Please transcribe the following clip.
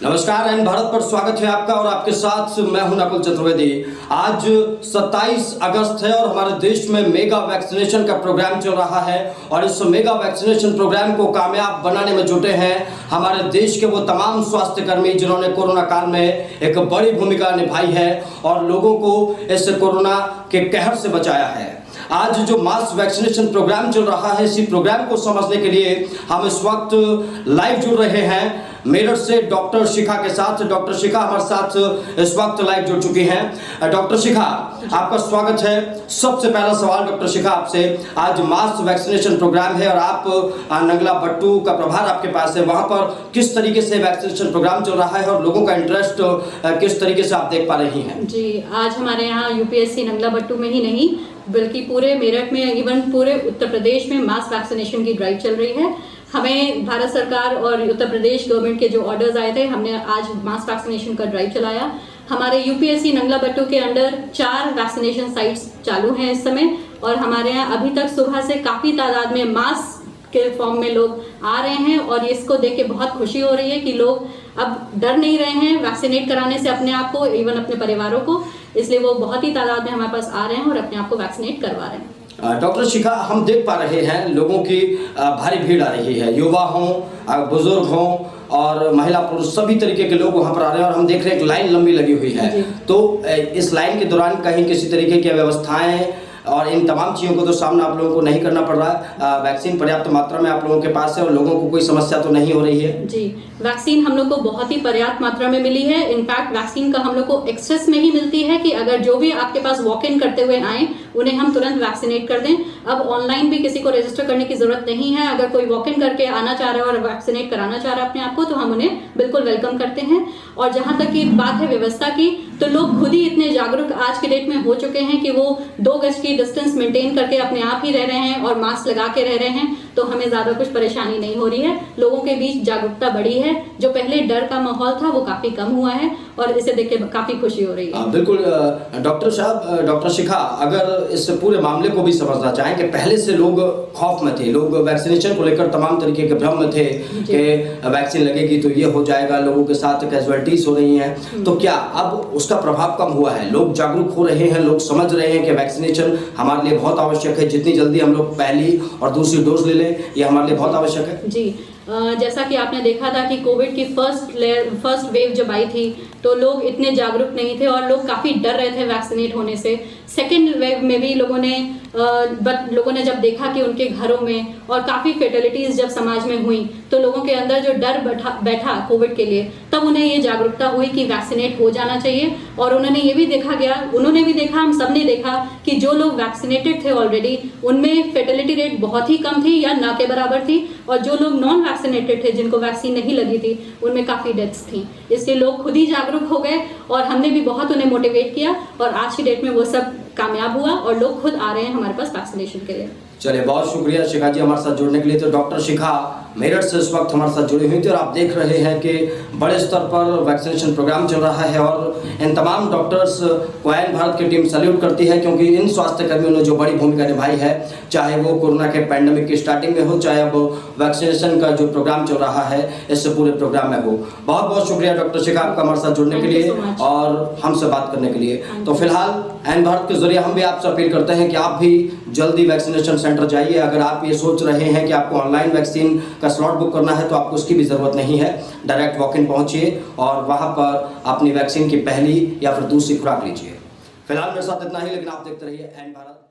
नमस्कार, एन भारत पर स्वागत है आपका और आपके साथ मैं हूं नकुल चतुर्वेदी। आज 27 अगस्त है और हमारे देश में मेगा वैक्सीनेशन का प्रोग्राम चल रहा है और इस मेगा वैक्सीनेशन प्रोग्राम को कामयाब बनाने में जुटे हैं हमारे देश के वो तमाम स्वास्थ्य कर्मी जिन्होंने कोरोना काल में एक बड़ी भूमिका निभाई है और लोगों को इस कोरोना के कहर से बचाया है। आज जो मास वैक्सीनेशन प्रोग्राम चल रहा है, इसी प्रोग्राम को समझने के लिए हम इस वक्त लाइव जुड़ रहे हैं मेरठ से डॉक्टर शिखा के साथ। डॉक्टर शिखा हमारे साथ इस वक्त लाइव जुड़ चुकी हैं। डॉक्टर शिखा, आपका स्वागत है। सबसे पहला सवाल डॉक्टर शिखा आपसे, आज मास वैक्सीनेशन प्रोग्राम है और आप नंगला बट्टू का प्रभार आपके पास है, वहां पर किस तरीके से वैक्सीनेशन प्रोग्राम चल रहा है और लोगों का इंटरेस्ट किस तरीके से आप देख पा रही हैं? जी, आज हमारे यहाँ यूपीएससी नंगला बट्टू में ही नहीं बल्कि पूरे मेरठ में, इवन पूरे उत्तर प्रदेश में मास वैक्सीनेशन की ड्राइव चल रही है। हमें भारत सरकार और उत्तर प्रदेश गवर्नमेंट के जो ऑर्डर्स आए थे, हमने आज मास वैक्सीनेशन का ड्राइव चलाया। हमारे यूपीएससी नंगला बट्टू के अंडर 4 वैक्सीनेशन साइट्स चालू हैं इस समय और हमारे यहाँ अभी तक सुबह से काफ़ी तादाद में मास के फॉर्म में लोग आ रहे हैं और इसको देख के बहुत खुशी हो रही है कि लोग अब डर नहीं रहे हैं वैक्सीनेट कराने से अपने आप को, इवन अपने परिवारों को। इसलिए वो बहुत ही तादाद में हमारे पास आ रहे हैं और अपने आप को वैक्सीनेट करवा रहे हैं। डॉक्टर शिखा, हम देख पा रहे हैं लोगों की भारी भीड़ आ रही है, युवा हों, बुजुर्ग हों और महिला पुरुष सभी तरीके के लोग वहां पर आ रहे हैं और हम देख रहे हैं एक लाइन लंबी लगी हुई है। तो इस लाइन के दौरान कहीं किसी तरीके की व्यवस्थाएं और इन तमाम चीज़ों को तो सामना आप लोगों को नहीं करना पड़ रहा। वैक्सीन पर्याप्त मात्रा में आप लोगों के पास है और लोगों को कोई समस्या तो नहीं हो रही है? जी, वैक्सीन हम लोग को बहुत ही पर्याप्त मात्रा में मिली है। इनफैक्ट वैक्सीन का हम लोग को एक्सेस में ही मिलती है कि अगर जो भी आपके पास वॉक इन करते हुए आए उन्हें हम तुरंत वैक्सीनेट कर दें। अब ऑनलाइन भी किसी को रजिस्टर करने की जरूरत नहीं है। अगर कोई वॉक इन करके आना चाह रहा है और वैक्सीनेट कराना चाह रहा है अपने आप को, तो हम उन्हें बिल्कुल वेलकम करते हैं। और जहां तक की बात है व्यवस्था की, तो लोग खुद ही इतने जागरूक आज के डेट में हो चुके हैं कि वो 2 गज की डिस्टेंस मेंटेन करके अपने आप ही रह रहे हैं और मास्क लगा के रह रहे हैं। तो हमें ज्यादा कुछ परेशानी नहीं हो रही है। लोगों के बीच जागरूकता बढ़ी है। जो पहले डर का माहौल था वो काफी कम हुआ है और इसे देख के काफी खुशी हो रही है। बिल्कुल डॉक्टर साहब, डॉक्टर शिखा, अगर इस पूरे मामले को भी समझना चाहें कि पहले से लोग खौफ में थे, लोग वैक्सीनेशन को लेकर तमाम तरीके के भ्रम में थे कि वैक्सीन लगेगी तो ये हो जाएगा, लोगों के साथ कैजुअलिटीज हो रही हैं, तो क्या अब उसका प्रभाव कम हुआ है? लोग जागरूक हो रहे हैं, लोग समझ रहे हैं कि वैक्सीनेशन हमारे लिए बहुत आवश्यक है, जितनी जल्दी हम लोग पहली और दूसरी डोज ले लें ये हमारे लिए बहुत आवश्यक है? जी, जैसा कि आपने देखा था कि कोविड की फर्स्ट वेव जब आई थी तो लोग इतने जागरूक नहीं थे और लोग काफ़ी डर रहे थे वैक्सीनेट होने से। सेकेंड वेव में भी लोगों ने जब देखा कि उनके घरों में और काफ़ी फेटलिटीज़ जब समाज में हुई तो लोगों के अंदर जो डर बैठा कोविड के लिए, तब उन्हें ये जागरूकता हुई कि वैक्सीनेट हो जाना चाहिए। और उन्होंने भी देखा, हम सब ने देखा कि जो लोग वैक्सीनेटेड थे ऑलरेडी उनमें फेटलिटी रेट बहुत ही कम थी या ना के बराबर थी, और जो लोग नॉन वैक्सीनेटेड थे जिनको वैक्सीन नहीं लगी थी उनमें काफ़ी डेथ्स थी। इसलिए लोग खुद ही जागरूक हो गए और हमने भी बहुत उन्हें मोटिवेट किया और आज की डेट में वो सब कामयाब हुआ और लोग खुद आ रहे हैं हमारे पास वैक्सीनेशन के लिए। चलिए, बहुत शुक्रिया शिखा जी हमारे साथ जुड़ने के लिए। तो डॉक्टर शिखा मेरठ से इस वक्त हमारे साथ जुड़ी हुई थी और आप देख रहे हैं कि बड़े स्तर पर वैक्सीनेशन प्रोग्राम चल रहा है और इन तमाम डॉक्टर्स को एन भारत की टीम सैल्यूट करती है, क्योंकि इन स्वास्थ्य कर्मियों ने जो बड़ी भूमिका निभाई है, चाहे वो कोरोना के पैंडेमिक की स्टार्टिंग में हो, चाहे वो वैक्सीनेशन का जो प्रोग्राम चल रहा है इससे पूरे प्रोग्राम में हो। बहुत बहुत शुक्रिया डॉक्टर शिखा आपका हमारे साथ जुड़ने के लिए और हमसे बात करने के लिए। तो फिलहाल एन भारत के जरिए हम भी आपसे अपील करते हैं कि आप भी जल्दी वैक्सीनेशन सेंटर जाइए। अगर आप ये सोच रहे हैं कि आपको ऑनलाइन वैक्सीन का स्लॉट बुक करना है तो आपको उसकी भी ज़रूरत नहीं है। डायरेक्ट वॉक इन पहुंचिए और वहां पर अपनी वैक्सीन की पहली या फिर दूसरी खुराक लीजिए। फिलहाल मेरे साथ इतना ही, लेकिन आप देखते रहिए एन भारत।